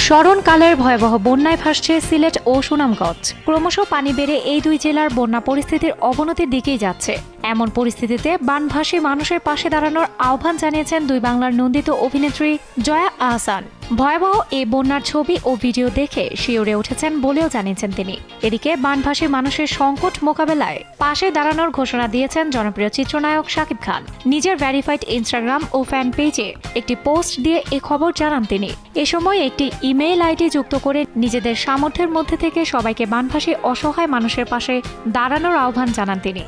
স্মরণকালের ভয়াবহ বন্যায় ভাসছে সিলেট ও সুনামগঞ্জ। ক্রমশ পানি বেড়ে এই দুই জেলার বন্যা পরিস্থিতির অবনতির দিকেই যাচ্ছে। এমন পরিস্থিতিতে বানভাসী মানুষের পাশে দাঁড়ানোর আহ্বান জানিয়েছেন দুই বাংলার নন্দিত অভিনেত্রী জয়া আহসান। ভয়াবহ এই বন্যার ছবি ও ভিডিও দেখে শিউরে উঠেছেন বলেও জানিয়েছেন তিনি। এদিকে বানভাসী মানুষের সংকট মোকাবেলায় পাশে দাঁড়ানোর ঘোষণা দিয়েছেন জনপ্রিয় চিত্রনায়ক শাকিব খান। নিজের ভেরিফাইড ইনস্টাগ্রাম ও ফ্যান পেজে একটি পোস্ট দিয়ে এ খবর জানান তিনি। এ সময় একটি ইমেইল আইডি যুক্ত করে নিজেদের সামর্থ্যের মধ্যে থেকে সবাইকে বানভাসী অসহায় মানুষের পাশে দাঁড়ানোর আহ্বান জানান তিনি।